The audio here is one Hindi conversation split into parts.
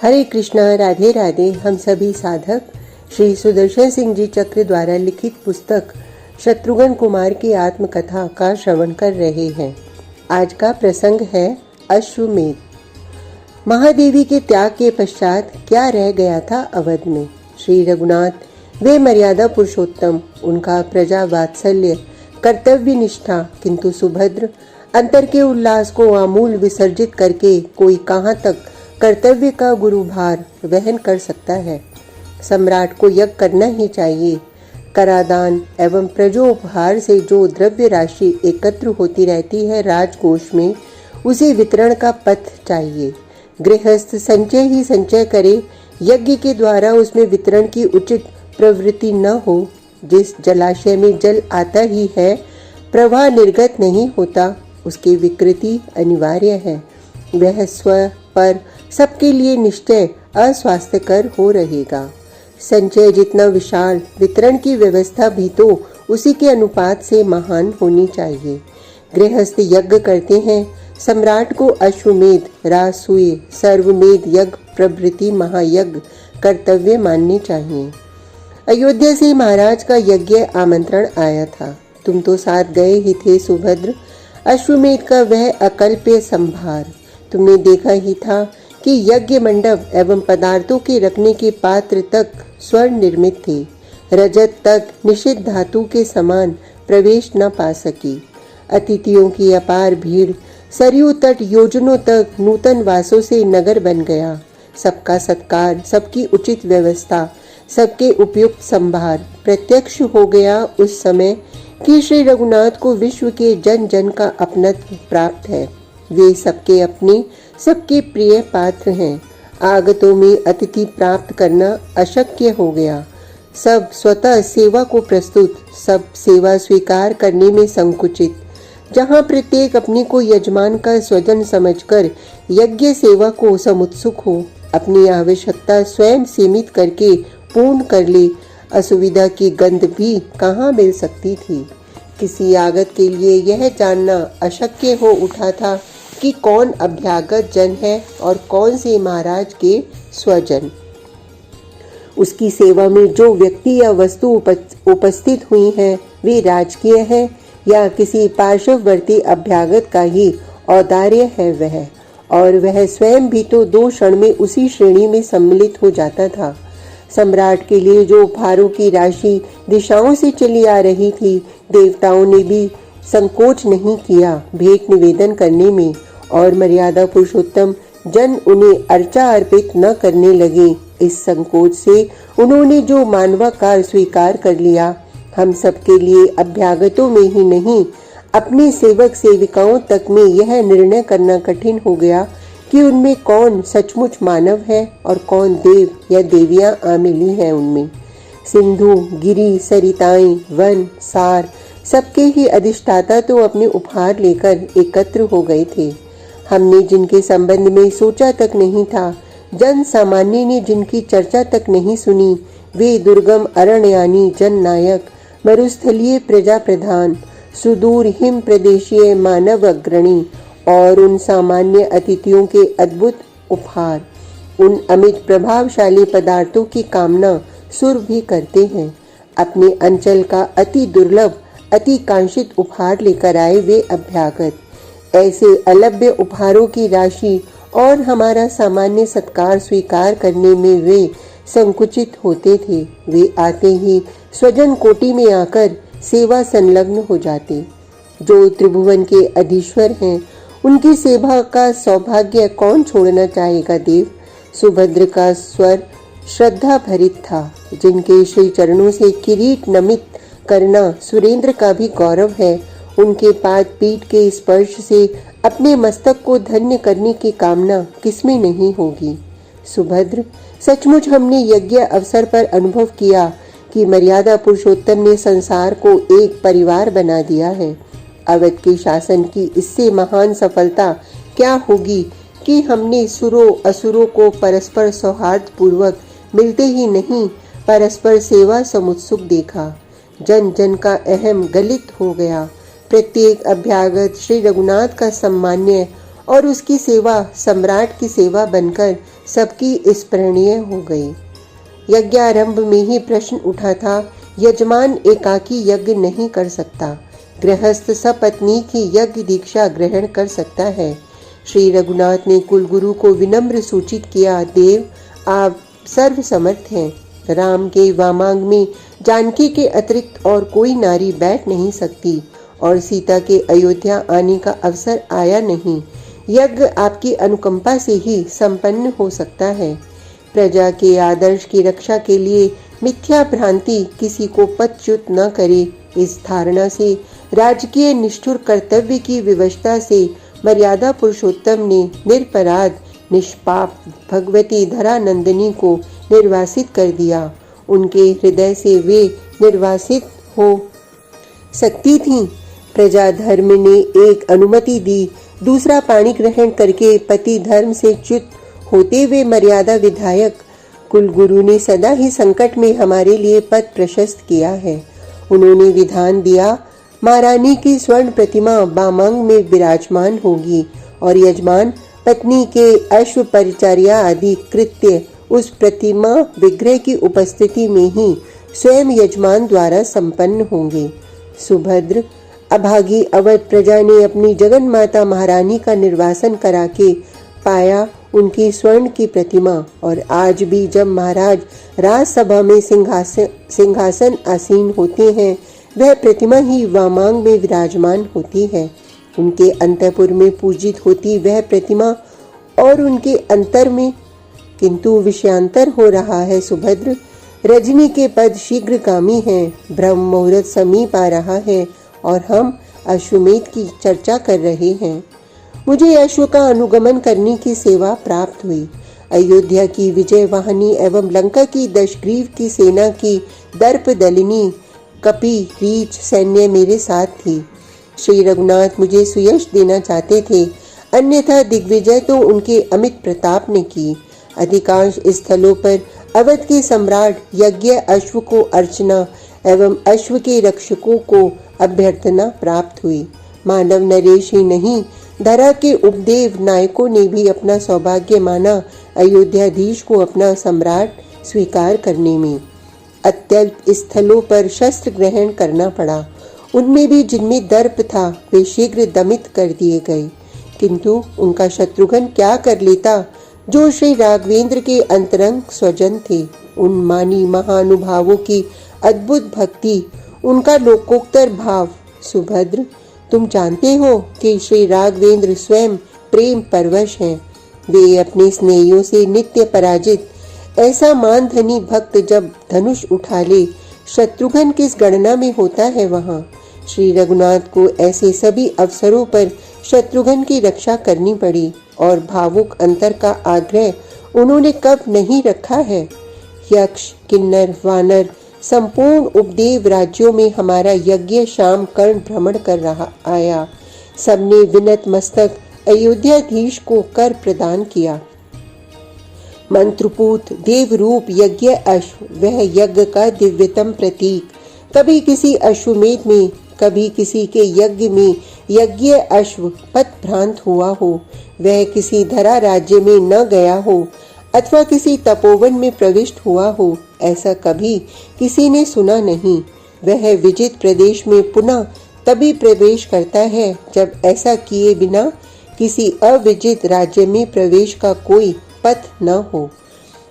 हरे कृष्णा, राधे राधे। हम सभी साधक श्री सुदर्शन सिंह जी चक्र द्वारा लिखित पुस्तक शत्रुघ्न कुमार की आत्मकथा का श्रवण कर रहे हैं। आज का प्रसंग है अश्वमेध। महादेवी के त्याग के पश्चात क्या रह गया था अवध में। श्री रघुनाथ वे मर्यादा पुरुषोत्तम, उनका प्रजा वात्सल्य, कर्तव्य निष्ठा, किंतु सुभद्र अंतर के उल्लास को आमूल विसर्जित करके कोई कहाँ तक कर्तव्य का गुरुभार वहन कर सकता है। सम्राट को यज्ञ करना ही चाहिए। करादान एवं प्रजोपहार से जो द्रव्य राशि एकत्र होती रहती है राजकोष में, उसे वितरण का पथ चाहिए। गृहस्थ संचय ही संचय करे, यज्ञ के द्वारा उसमें वितरण की उचित प्रवृत्ति न हो। जिस जलाशय में जल आता ही है, प्रवाह निर्गत नहीं होता, उसकी विकृति अनिवार्य है। वह स्व पर सबके लिए निश्चय अस्वास्थ्यकर हो रहेगा। संचय जितना विशाल, वितरण की व्यवस्था भी तो उसी के अनुपात से महान होनी चाहिए। गृहस्थ यज्ञ करते हैं, सम्राट को अश्वमेध, रासूय, सर्वमेध यज्ञ प्रभृति महायज्ञ कर्तव्य मानने चाहिए। अयोध्या से महाराज का यज्ञ आमंत्रण आया था। तुम तो साथ गए ही थे सुभद्र। अश्वमेध का वह अकल्प्य संभार तुमने देखा ही था कि यज्ञ मंडप एवं पदार्थों के रखने के पात्र तक स्वर्ण निर्मित थे। रजत तक निषिद्ध धातु के समान प्रवेश न पा सकी। अतिथियों की अपार भीड़, सरयू तट योजनों तक नूतन वासों से नगर बन गया। सबका सत्कार, सबकी उचित व्यवस्था, सबके उपयुक्त संभार प्रत्यक्ष हो गया उस समय कि श्री रघुनाथ को विश्व के जन जन का अपनत्व प्राप्त है। वे सबके अपने, सबके प्रिय पात्र हैं। आगतों में अतिथि प्राप्त करना अशक्य हो गया। सब स्वतः सेवा को प्रस्तुत, सब सेवा स्वीकार करने में संकुचित। जहाँ प्रत्येक अपने को यजमान का स्वजन समझकर यज्ञ सेवा को समुत्सुक हो, अपनी आवश्यकता स्वयं सीमित करके पूर्ण कर ले, असुविधा की गंध भी कहाँ मिल सकती थी। किसी आगत के लिए यह जानना अशक्य हो उठा था कि कौन अभ्यागत जन है और कौन से महाराज के स्वजन। उसकी सेवा में जो व्यक्ति या वस्तु उपस्थित हुई है, वे राजकीय है या किसी पार्श्ववर्ती अभ्यागत का ही औदार्य है वह, और वह स्वयं भी तो 2 क्षण में उसी श्रेणी में सम्मिलित हो जाता था। सम्राट के लिए जो उपहारों की राशि दिशाओं से चली आ रही थी, देवताओं ने भी संकोच नहीं किया भेंट निवेदन करने में, और मर्यादा पुरुषोत्तम जन उन्हें अर्चा अर्पित न करने लगे। इस संकोच से उन्होंने जो मानवाकार स्वीकार कर लिया। हम सबके लिए अभ्यागतों में ही नहीं, अपने सेवक सेविकाओं तक में यह निर्णय करना कठिन हो गया कि उनमें कौन सचमुच मानव है और कौन देव या देवियां आ मिली हैं। उनमें सिंधु, गिरी, सरिताएं, वन, सार सबके ही अधिष्ठाता तो अपने उपहार लेकर एकत्र हो गए थे। हमने जिनके संबंध में सोचा तक नहीं था, जन सामान्य ने जिनकी चर्चा तक नहीं सुनी, वे दुर्गम अरण्यानी जन नायक, मरुस्थलीय प्रजा प्रधान, सुदूर हिम प्रदेशीय मानव अग्रणी और उन सामान्य अतिथियों के अद्भुत उपहार, उन अमित प्रभावशाली पदार्थों की कामना सुर भी करते हैं। अपने अंचल का अति दुर्लभ, अति कांक्षित उपहार लेकर आए वे अभ्यागत। ऐसे अलभ्य उपहारों की राशि और हमारा सामान्य सत्कार स्वीकार करने में वे संकुचित होते थे। वे आते ही स्वजन कोटि में आकर सेवा संलग्न हो जाते। जो त्रिभुवन के अधीश्वर हैं, उनकी सेवा का सौभाग्य कौन छोड़ना चाहेगा देव। सुभद्र का स्वर श्रद्धा भरित था। जिनके श्री चरणों से किरीट नमित करना सुरेंद्र का भी गौरव है, उनके पाद पीठ के स्पर्श से अपने मस्तक को धन्य करने की कामना किसमें नहीं होगी। सुभद्र, सचमुच हमने यज्ञ अवसर पर अनुभव किया कि मर्यादा पुरुषोत्तम ने संसार को एक परिवार बना दिया है। अवध के शासन की इससे महान सफलता क्या होगी कि हमने सुरों असुरों को परस्पर सौहार्द पूर्वक मिलते ही नहीं, परस्पर सेवा समुत्सुक देखा। जन जन का अहम गलित हो गया। प्रत्येक अभ्यागत श्री रघुनाथ का सम्मान्य और उसकी सेवा सम्राट की सेवा बनकर सबकी स्मरणीय हो गई। यज्ञारंभ में ही प्रश्न उठा था, यजमान एकाकी यज्ञ नहीं कर सकता, गृहस्थ सपत्नी की यज्ञ दीक्षा ग्रहण कर सकता है। श्री रघुनाथ ने कुलगुरु को विनम्र सूचित किया, देव आप सर्व समर्थ हैं। राम के वामांग में जानकी के अतिरिक्त और कोई नारी बैठ नहीं सकती और सीता के अयोध्या आने का अवसर आया नहीं। यज्ञ आपकी अनुकंपा से ही संपन्न हो सकता है। प्रजा के आदर्श की रक्षा के लिए मिथ्या भ्रांति किसी को पदच्युत न करे, इस धारणा से राजकीय निष्ठुर कर्तव्य की विवशता से मर्यादा पुरुषोत्तम ने निरपराध निष्पाप भगवती धरानंदिनी को निर्वासित कर दिया। उनके हृदय से वे निर्वासित हो सकती थीं। प्रजा धर्म ने एक अनुमति दी, दूसरा पाणी ग्रहण करके पति धर्म से च्युत होते हुए मर्यादा विधायक कुलगुरु ने सदा ही संकट में हमारे लिए पथ प्रशस्त किया है। उन्होंने विधान दिया, महारानी की स्वर्ण प्रतिमा बामांग में विराजमान होगी और यजमान पत्नी के अश्व परिचर्या आदि कृत्य उस प्रतिमा विग्रह की उपस्थिति में ही स्वयं यजमान द्वारा संपन्न होंगे। सुभद्र अभागी अवध प्रजा ने अपनी जगन माता महारानी का निर्वासन करा के पाया उनकी स्वर्ण की प्रतिमा, और आज भी जब महाराज राजसभा में सिंहासन आसीन होते हैं, वह प्रतिमा ही वामांग में विराजमान होती है। उनके अंतःपुर में पूजित होती वह प्रतिमा और उनके अंतर में किंतु विषयांतर हो रहा है। सुभद्र रजनी के पद शीघ्रगामी हैं, ब्रह्म मुहूर्त समीप आ रहा है और हम अश्वमेध की चर्चा कर रहे हैं। मुझे अश्व का अनुगमन करने की सेवा प्राप्त हुई। अयोध्या की विजय वाहिनी एवं लंका की दशग्रीव की सेना की दर्प दलिनी कपि रीछ सैन्य मेरे साथ थी। श्री रघुनाथ मुझे सुयश देना चाहते थे, अन्यथा दिग्विजय तो उनके अमित प्रताप ने की। अधिकांश स्थलों पर अवध के सम्राट यज्ञ अश्व को अर्चना एवं अश्व के रक्षकों को अभ्यर्थना प्राप्त हुई। मानव नरेश ही नहीं, धरा के उपदेव नायकों ने भी अपना सौभाग्य माना अयोध्याधीश को अपना सम्राट स्वीकार करने में। अत्यल्प स्थलों पर शस्त्र ग्रहण करना पड़ा। उनमें भी जिनमें दर्प था वे शीघ्र दमित कर दिए गए, किंतु उनका शत्रुघ्न क्या कर लेता जो श्री राघवेंद्र के अंतरंग स्वजन थे। उन मानी महानुभावों की अद्भुत भक्ति, उनका लोकोत्तर भाव। सुभद्र तुम जानते हो कि श्री राघवेंद्र स्वयं प्रेम परवश हैं। वे अपने स्नेहियों से नित्य पराजित ऐसा मानधनी भक्त जब धनुष उठा ले, शत्रुघ्न किस गणना में होता है वहाँ। श्री रघुनाथ को ऐसे सभी अवसरों पर शत्रुघ्न की रक्षा करनी पड़ी और भावुक अंतर का आग्रह उन्होंने कब नहीं रखा है। यक्ष किन्नर वानर संपूर्ण उपदेव राज्यों में हमारा यज्ञ शाम कर्ण भ्रमण कर रहा आया। सबने विनत मस्तक अयोध्याधीश को कर प्रदान किया। मंत्रपूत देवरूप यज्ञ अश्व वह यज्ञ का दिव्यतम प्रतीक, कभी किसी अश्वमेध में कभी किसी के यज्ञ में यज्ञ अश्व पथ भ्रांत हुआ हो, वह किसी धरा राज्य में न गया हो अथवा किसी तपोवन में प्रविष्ट हुआ हो, ऐसा कभी किसी ने सुना नहीं। वह विजित प्रदेश में पुनः तभी प्रवेश करता है जब ऐसा किए बिना किसी अविजित राज्य में प्रवेश का कोई पथ न हो।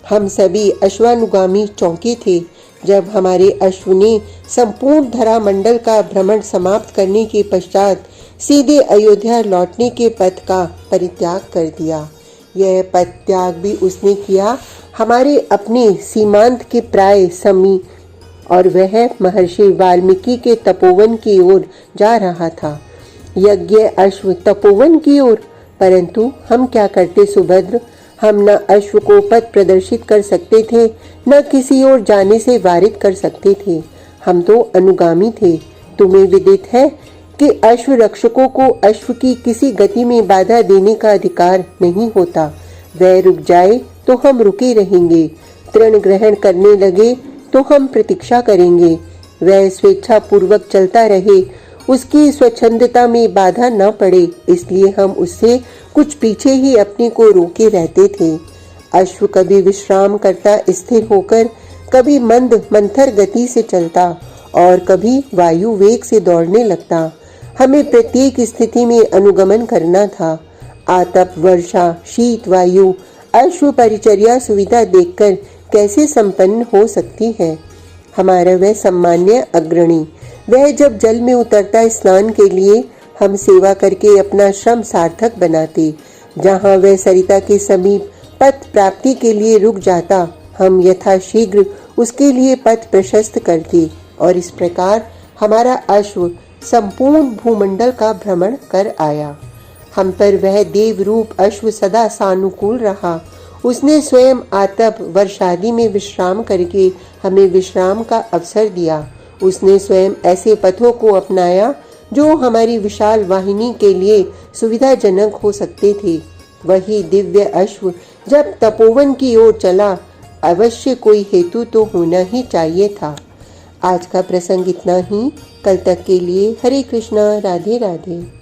हम सभी अश्वानुगामी चौंके थे जब हमारे अश्व ने संपूर्ण धरा मंडल का भ्रमण समाप्त करने के पश्चात सीधे अयोध्या लौटने के पथ का परित्याग कर दिया। यह पथ त्याग भी उसने किया हमारे अपने सीमांत के प्राय समीप, और वह महर्षि वाल्मीकि के तपोवन की ओर जा रहा था। यज्ञ अश्व तपोवन की ओर, परंतु हम क्या करते सुभद्र। हम न अश्व को पथ प्रदर्शित कर सकते थे, न किसी ओर जाने से वारित कर सकते थे। हम तो अनुगामी थे। तुम्हें विदित है कि अश्व रक्षकों को अश्व की किसी गति में बाधा देने का अधिकार नहीं होता। वह रुक जाए तो हम रुके रहेंगे, तृण ग्रहण करने लगे तो हम प्रतीक्षा करेंगे। वह स्वेच्छा पूर्वक चलता रहे, उसकी स्वच्छंदता में बाधा न पड़े, इसलिए हम उससे कुछ पीछे ही अपने को रोके रहते थे। अश्व कभी विश्राम करता स्थिर होकर, कभी मंद मंथर गति से चलता और कभी वायु वेग से दौड़ने लगता। हमें प्रत्येक स्थिति में अनुगमन करना था। आतप, वर्षा, शीत, वायु, अश्व परिचर्या सुविधा देखकर कैसे संपन्न हो सकती है। हमारा वह सम्मान्य अग्रणी, वह जब जल में उतरता स्नान के लिए, हम सेवा करके अपना श्रम सार्थक बनाते। जहाँ वह सरिता के समीप पथ प्राप्ति के लिए रुक जाता, हम यथाशीघ्र उसके लिए पथ प्रशस्त करते और इस प्रकार हमारा अश्व संपूर्ण भूमंडल का भ्रमण कर आया। हम पर वह देव रूप अश्व सदा सानुकूल रहा। उसने स्वयं आतप, वर्षादि में विश्राम करके हमें विश्राम का अवसर दिया। उसने स्वयं ऐसे पथों को अपनाया जो हमारी विशाल वाहिनी के लिए सुविधाजनक हो सकते थे। वही दिव्य अश्व जब तपोवन की ओर चला, अवश्य कोई हेतु तो होना ही चाहिए था। आज का प्रसंग इतना ही। कल तक के लिए हरे कृष्णा, राधे राधे।